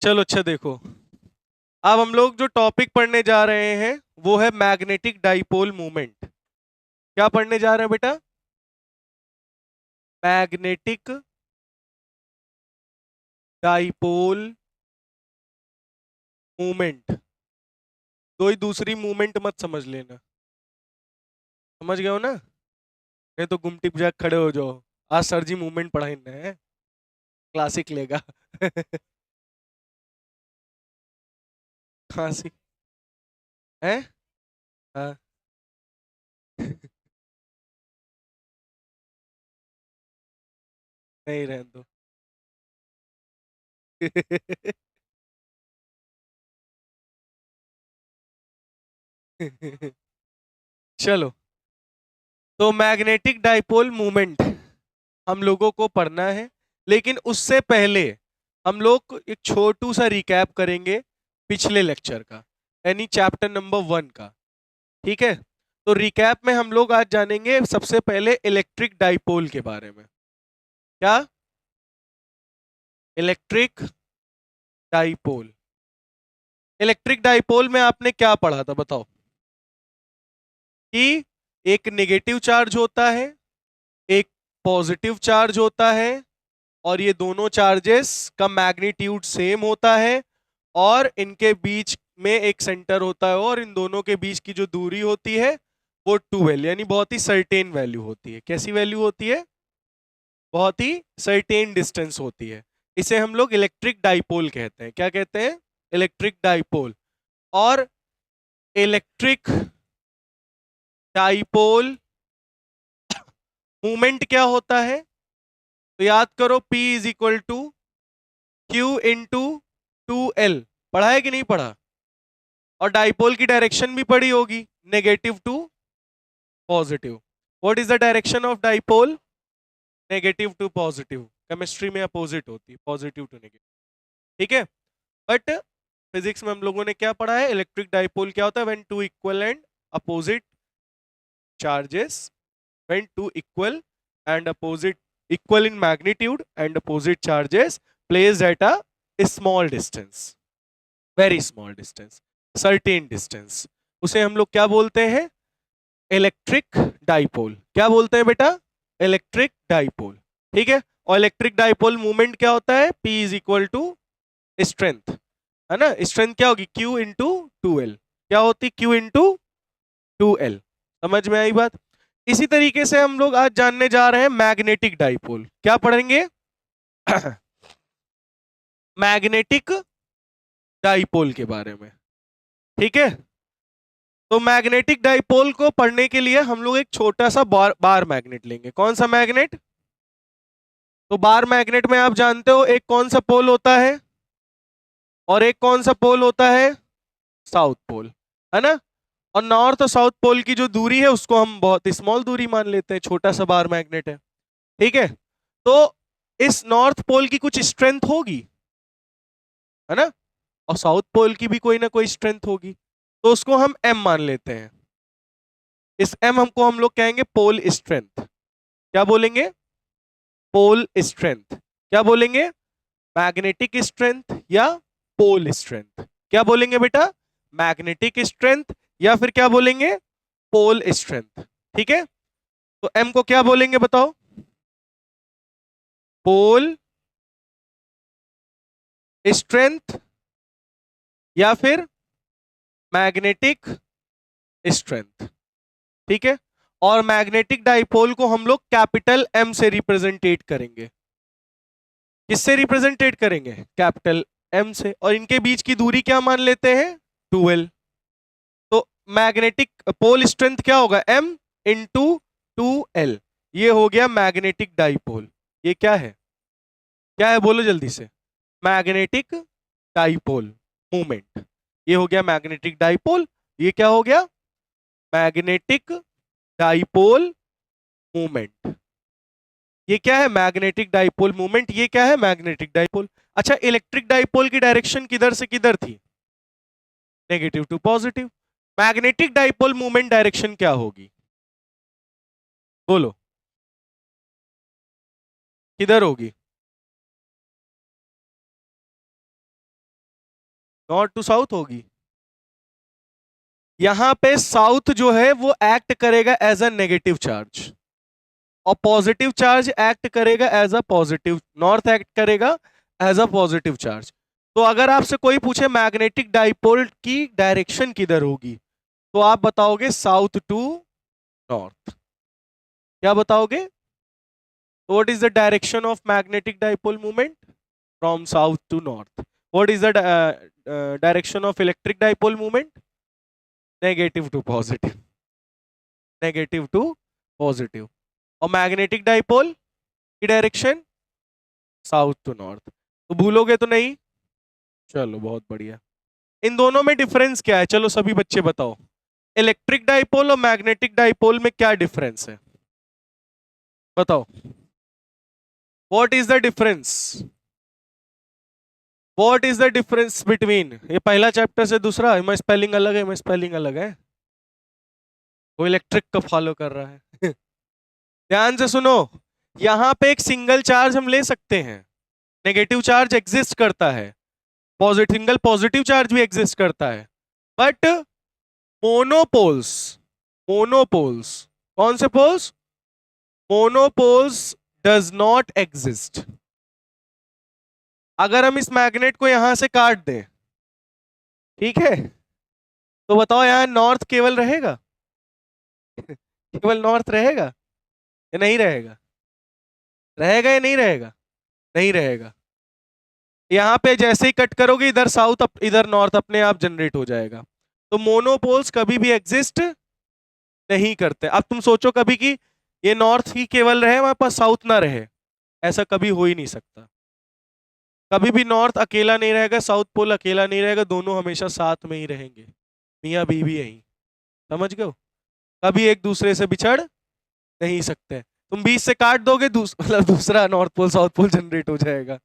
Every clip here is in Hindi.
चलो अच्छा देखो, अब हम लोग जो टॉपिक पढ़ने जा रहे हैं वो है मैग्नेटिक डाइपोल मूवमेंट। क्या पढ़ने जा रहे हैं बेटा? Magnetic dipole movement. कोई दूसरी मूवमेंट मत समझ लेना। समझ गए हो ना? नहीं तो गुमटी पे जाके खड़े हो जाओ। आज सर जी मूवमेंट पढ़ाई है, क्लासिक लेगा। खांसी है। हाँ। नहीं, रहने दो। चलो, तो मैग्नेटिक डाइपोल मूवमेंट हम लोगों को पढ़ना है, लेकिन उससे पहले हम लोग एक छोटू सा रिकैप करेंगे पिछले लेक्चर का, यानी चैप्टर नंबर 1 का। ठीक है? तो रिकैप में हम लोग आज जानेंगे सबसे पहले इलेक्ट्रिक डाइपोल के बारे में। क्या? Electric dipole. इलेक्ट्रिक डाइपोल में आपने क्या पढ़ा था बताओ? कि एक नेगेटिव चार्ज होता है, एक पॉजिटिव चार्ज होता है, और ये दोनों चार्जेस का मैग्नीट्यूड सेम होता है, और इनके बीच में एक सेंटर होता है, और इन दोनों के बीच की जो दूरी होती है वो 2L, यानी बहुत ही सर्टेन वैल्यू होती है। कैसी वैल्यू होती है? बहुत ही सर्टेन डिस्टेंस होती है। इसे हम लोग इलेक्ट्रिक डाइपोल कहते हैं। क्या कहते हैं? Electric dipole. और इलेक्ट्रिक डाइपोल मूवमेंट क्या होता है? तो याद करो, P is equal to Q into 2L। पढ़ा है कि नहीं पढ़ा? और डाइपोल की डायरेक्शन भी पढ़ी होगी, negative to positive. What is the direction of dipole? Negative to positive. Chemistry में अपोजिट होती है, पॉजिटिव टू नेगेटिव। ठीक है? बट फिजिक्स में हम लोगों ने क्या पढ़ा है? इलेक्ट्रिक डाइपोल क्या होता है? When two equal and opposite charges, when two equal and opposite, equal in magnitude and opposite charges placed at a small distance, very small distance, certain distance, उसे हम लोग क्या बोलते हैं? Electric dipole. क्या बोलते हैं बेटा? Electric dipole. ठीक है? और इलेक्ट्रिक डाइपोल मूवमेंट क्या होता है? P is equal to strength, है ना? स्ट्रेंथ क्या होगी? Q into 2L। क्या होती? Q into 2L। समझ में आई बात? इसी तरीके से हम लोग आज जानने जा रहे हैं मैग्नेटिक डाइपोल। क्या पढ़ेंगे? मैग्नेटिक डाइपोल के बारे में। ठीक है? तो मैग्नेटिक डाइपोल को पढ़ने के लिए हम लोग एक छोटा सा बार मैग्नेट लेंगे। कौन सा मैग्नेट? तो बार मैग्नेट में आप जानते हो एक कौन सा पोल होता है और एक कौन सा पोल होता है? साउथ पोल, है ना? और नॉर्थ और साउथ पोल की जो दूरी है उसको हम बहुत स्मॉल दूरी मान लेते हैं, छोटा सा बार मैग्नेट है। ठीक है? तो इस नॉर्थ पोल की कुछ स्ट्रेंथ होगी, है ना? और साउथ पोल की भी कोई ना कोई स्ट्रेंथ होगी, तो उसको हम एम मान लेते हैं। इस एम हमको हम लोग कहेंगे पोल स्ट्रेंथ। क्या बोलेंगे? Pole strength. क्या बोलेंगे? मैग्नेटिक स्ट्रेंथ या पोल स्ट्रेंथ। क्या बोलेंगे बेटा? मैग्नेटिक स्ट्रेंथ या फिर क्या बोलेंगे? Pole strength. ठीक है? तो एम को क्या बोलेंगे बताओ? पोल स्ट्रेंथ या फिर मैग्नेटिक स्ट्रेंथ। ठीक है? और मैग्नेटिक डाइपोल को हम लोग कैपिटल एम से रिप्रेजेंटेट करेंगे। किससे रिप्रेजेंटेट करेंगे? कैपिटल एम से। और इनके बीच की दूरी क्या मान लेते हैं? 2L। तो मैग्नेटिक पोल स्ट्रेंथ क्या होगा? M into 2L। ये हो गया मैग्नेटिक डाइपोल। ये क्या है? क्या है बोलो जल्दी से? Magnetic dipole movement. ये हो गया मैग्नेटिक डाइपोल। ये क्या हो गया? Magnetic dipole movement. ये क्या है? Magnetic dipole movement. ये क्या है? Magnetic dipole. अच्छा, इलेक्ट्रिक डाइपोल की डायरेक्शन किधर से किधर थी? Negative to positive. Magnetic dipole movement direction क्या होगी? बोलो, किधर होगी? नॉर्थ टू साउथ होगी। यहां पे साउथ जो है वो एक्ट करेगा एज अ नेगेटिव चार्ज और पॉजिटिव चार्ज एक्ट करेगा as a positive, north act करेगा एज अ पॉजिटिव चार्ज। तो अगर आपसे कोई पूछे मैग्नेटिक डाइपोल की डायरेक्शन किधर होगी, तो आप बताओगे साउथ टू नॉर्थ। क्या बताओगे? What is the direction of magnetic dipole movement? From south to north. What is the direction of electric dipole movement? Negative to positive, negative to positive. और मैग्नेटिक डाइपोल की डायरेक्शन साउथ टू नॉर्थ। तो भूलोगे तो नहीं? चलो बहुत बढ़िया। इन दोनों में डिफरेंस क्या है, चलो सभी बच्चे बताओ। इलेक्ट्रिक डाइपोल और मैग्नेटिक डाइपोल में क्या डिफरेंस है, बताओ। What is the difference? What is the difference between, ये पहला चैप्टर से दूसरा, इसमें स्पेलिंग अलग है, इसमें स्पेलिंग अलग है। वो इलेक्ट्रिक का फॉलो कर रहा है। ध्यान से सुनो, यहां पे एक सिंगल चार्ज हम ले सकते हैं, नेगेटिव चार्ज एग्जिस्ट करता है, पॉजिटिव सिंगल पॉजिटिव चार्ज भी एग्जिस्ट करता है, बट मोनोपोल्स, मोनोपोल्स, कौन से poles? Monopoles does not exist. अगर हम इस मैग्नेट को यहां से काट दें, ठीक है, तो बताओ यहां नॉर्थ केवल रहेगा? केवल नॉर्थ रहेगा या नहीं रहेगा? रहेगा या नहीं रहेगा? नहीं रहेगा। यहां पे जैसे ही कट करोगे इधर साउथ इधर नॉर्थ अपने आप जनरेट हो जाएगा। तो मोनोपोल्स कभी भी एग्जिस्ट नहीं करते। अब तुम सोचो कभी कि ये नॉर्थ ही केवल रहे, हमारे पास साउथ ना रहे, ऐसा कभी हो ही नहीं सकता। कभी भी नॉर्थ अकेला नहीं रहेगा, साउथ पोल अकेला नहीं रहेगा, दोनों हमेशा साथ में ही रहेंगे, मियाँ बीवी यही। समझ गए? कभी एक दूसरे से बिछड़ नहीं सकते। तुम बीच से काट दोगे मतलब दूसरा north pole south pole generate हो जाएगा।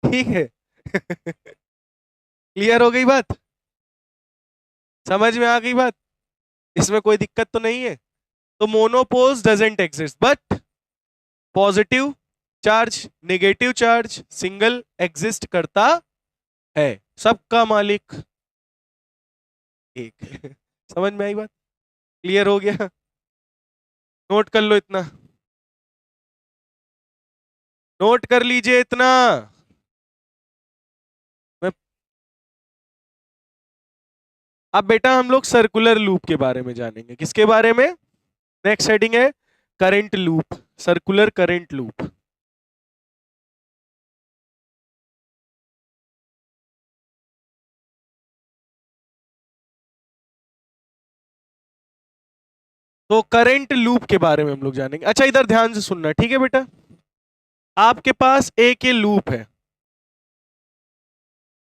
ठीक है। क्लियर हो गई बात? समझ में आ गई बात? इसमें कोई दिक्कत तो नहीं है? तो monopoles doesn't exist, but positive charge negative charge single exist करता है, सबका मालिक एक। समझ में आई बात? क्लियर हो गया? नोट कर लो इतना, नोट कर लीजिए इतना। मैं अब बेटा हम लोग सर्कुलर लूप के बारे में जानेंगे। किसके बारे में? नेक्स्ट हेडिंग है current loop, circular current loop. तो करंट लूप के बारे में हम लोग जानेंगे। अच्छा इधर ध्यान से सुनना, ठीक है बेटा? आपके पास एक ये लूप है,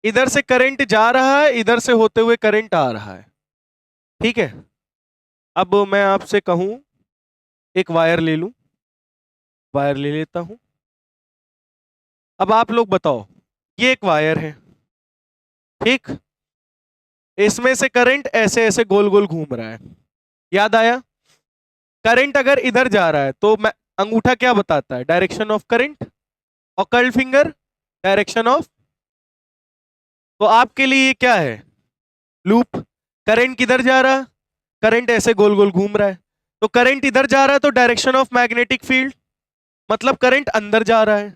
इधर से करंट जा रहा है, इधर से होते हुए करंट आ रहा है, ठीक है। अब मैं आपसे कहूं एक वायर ले लूं, वायर ले लेता हूं। अब आप लोग बताओ, ये एक वायर है, ठीक, इसमें से करंट ऐसे ऐसे गोल गोल घूम रहा है। याद आया? करंट अगर इधर जा रहा है तो मैं अंगूठा क्या बताता है? Direction of current. और कर्ल फिंगर डायरेक्शन ऑफ। तो आपके लिए ये क्या है? लूप। करंट किधर जा रहा? करंट ऐसे गोल गोल घूम रहा है, तो करंट इधर जा रहा है तो डायरेक्शन ऑफ मैग्नेटिक फील्ड, मतलब करंट अंदर जा रहा है।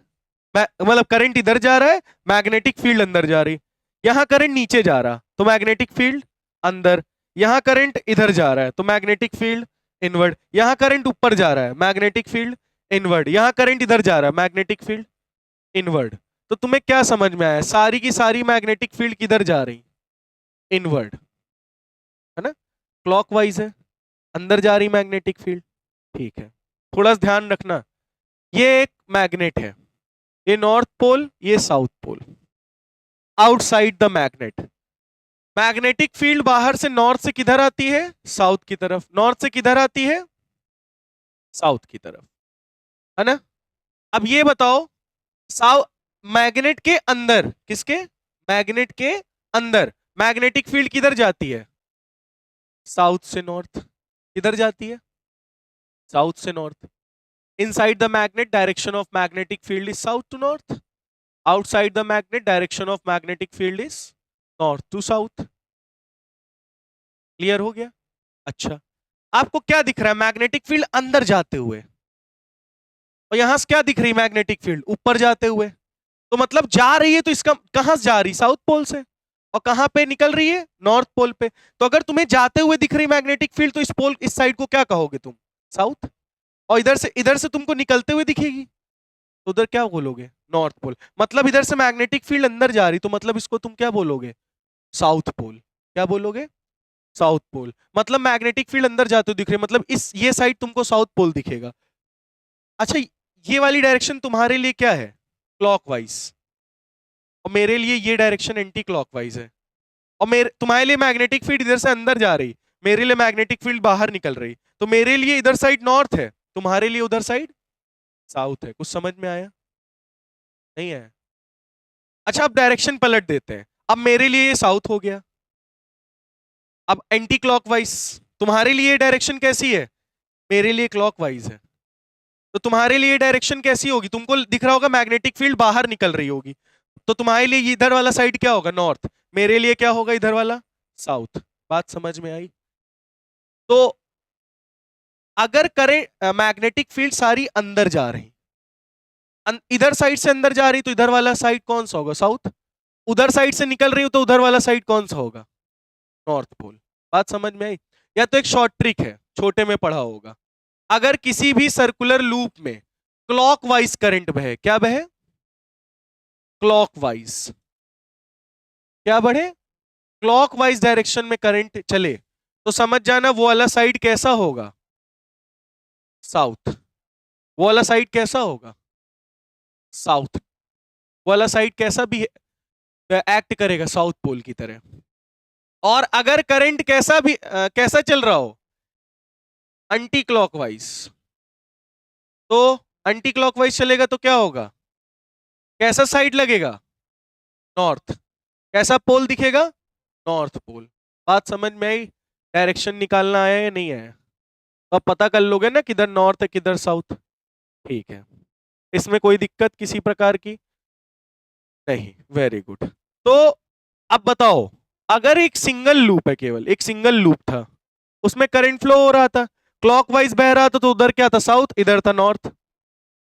मतलब करंट इधर जा रहा है, मैग्नेटिक फील्ड अंदर जा रही। यहां करंट नीचे जा रहा तो मैग्नेटिक फील्ड अंदर। यहां करंट इधर जा रहा है तो मैग्नेटिक फील्ड इनवर्ड। यहां करंट ऊपर जा रहा है, मैग्नेटिक फील्ड इनवर्ड। यहां करंट इधर जा रहा है, मैग्नेटिक फील्ड इनवर्ड। तो तुम्हें क्या समझ में आया? सारी की सारी मैग्नेटिक फील्ड किधर जा रही? इनवर्ड, है ना? क्लॉकवाइज है, अंदर जा रही मैग्नेटिक फील्ड। ठीक है, थोड़ा सा ध्यान रखना, ये एक मैग्नेट है, ये नॉर्थ पोल, ये south pole. Outside the magnet, magnetic field बाहर से नॉर्थ से किधर आती है? साउथ की तरफ। नॉर्थ से किधर आती है? साउथ की तरफ, है ना? अब ये बताओ, साउथ मैग्नेट के अंदर, किसके? मैग्नेट के अंदर मैग्नेटिक फील्ड किधर जाती है? साउथ से नॉर्थ। किधर जाती है? साउथ से north. Inside the magnet direction of magnetic field is south to north. Outside the magnet, direction of magnetic field is north to south. Clear हो गया? अच्छा, आपको क्या दिख रहा है? मैग्नेटिक फील्ड अंदर जाते हुए, और यहां से क्या दिख रही मैग्नेटिक फील्ड? ऊपर जाते हुए। तो मतलब जा रही है तो इसका कहां से जा रही? साउथ पोल से। और कहां पे निकल रही है? नॉर्थ पोल पे। तो अगर तुम्हें जाते हुए दिख रही मैग्नेटिक फील्ड तो इस पोल, इस साइड को क्या कहोगे तुम? साउथ। और इधर से तुमको निकलते हुए दिखेगी तो उधर क्या बोलोगे? North pole. मतलब इधर से मैग्नेटिक फील्ड अंदर जा रही तो मतलब इसको तुम क्या बोलोगे? South pole. क्या बोलोगे? South pole. मतलब मैग्नेटिक फील्ड अंदर जाते हुए दिख रही है, मतलब इस ये साइड तुमको साउथ पोल दिखेगा। अच्छा, ये वाली डायरेक्शन तुम्हारे लिए क्या है? क्लॉकवाइज। और मेरे लिए ये डायरेक्शन एंटी क्लॉकवाइज है। और मेरे तुम्हारे लिए मैग्नेटिक फील्ड इधर से अंदर जा रही, मेरे लिए मैग्नेटिक फील्ड बाहर निकल रही। तो मेरे लिए इधर साइड नॉर्थ है, तुम्हारे लिए उधर साइड साउथ है। कुछ समझ में आया? नहीं है? अच्छा, अब डायरेक्शन पलट देते हैं। अब मेरे लिए ये साउथ हो गया, अब एंटी क्लॉकवाइज। तुम्हारे लिए डायरेक्शन कैसी है? मेरे लिए क्लॉकवाइज है। तो तुम्हारे लिए डायरेक्शन कैसी होगी? तुमको दिख रहा होगा मैग्नेटिक फील्ड बाहर निकल रही होगी, तो तुम्हारे लिए ये इधर वाला साइड क्या होगा? नॉर्थ। मेरे लिए क्या होगा इधर वाला? साउथ। बात समझ में आई? तो अगर करें मैग्नेटिक फील्ड सारी अंदर जा रही, इधर साइड से अंदर जा रही, तो इधर वाला साइड कौन सा होगा? साउथ। उधर साइड से निकल रही हो तो उधर वाला साइड कौन सा होगा? North pole. बात समझ में आई? या तो एक शॉर्ट ट्रिक है, छोटे में पढ़ा होगा। अगर किसी भी सर्कुलर लूप में क्लॉकवाइज करंट बहे, क्या बहे? क्लॉकवाइज। क्या बढ़े? क्लॉकवाइज डायरेक्शन में करंट चले, तो समझ जाना वो वाला साइड कैसा होगा? साउथ। वो वाला साइड कैसा होगा? साउथ। वाला साइड कैसा भी एक्ट करेगा? साउथ पोल की तरह। और अगर करंट कैसा भी कैसा चल रहा हो? Anti clockwise. तो एंटी क्लॉकवाइज चलेगा तो क्या होगा? कैसा साइड लगेगा? नॉर्थ। कैसा पोल दिखेगा? North pole. बात समझ में आई? डायरेक्शन निकालना आया या नहीं आया? तो अब पता कर लोगे ना किधर नॉर्थ है किधर साउथ। ठीक है, इसमें कोई दिक्कत किसी प्रकार की नहीं? Very good. तो अब बताओ, अगर एक सिंगल लूप है, केवल एक सिंगल लूप था, उसमें करंट फ्लो हो रहा था, क्लॉकवाइज बह रहा था, तो उधर क्या था? साउथ, इधर था नॉर्थ।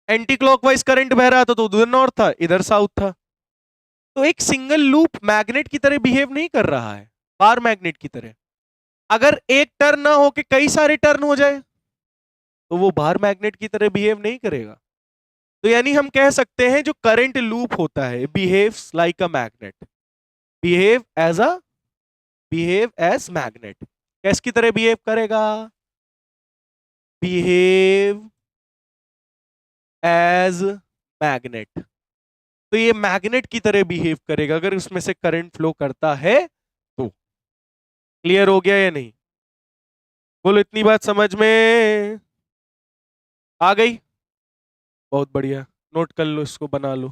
एंटी क्लॉकवाइज करंट बह रहा था तो उधर नॉर्थ था, इधर साउथ था। तो एक सिंगल लूप मैग्नेट की तरह बिहेव नहीं कर रहा है, बार मैग्नेट की तरह। अगर एक टर्न ना हो के कई सारे टर्न हो जाए तो वो बार मैग्नेट की तरह बिहेव नहीं करेगा। तो यानी हम कह सकते हैं जो करंट लूप होता है behaves like a magnet, behave as a behave as magnet. किसकी तरह बिहेव करेगा? Behave as magnet. तो ये मैग्नेट की तरह बिहेव करेगा अगर उसमें से करंट फ्लो करता है तो। क्लियर हो गया या नहीं? बोलो, इतनी बात समझ में आ गई? बहुत बढ़िया, नोट कर लो, इसको बना लो।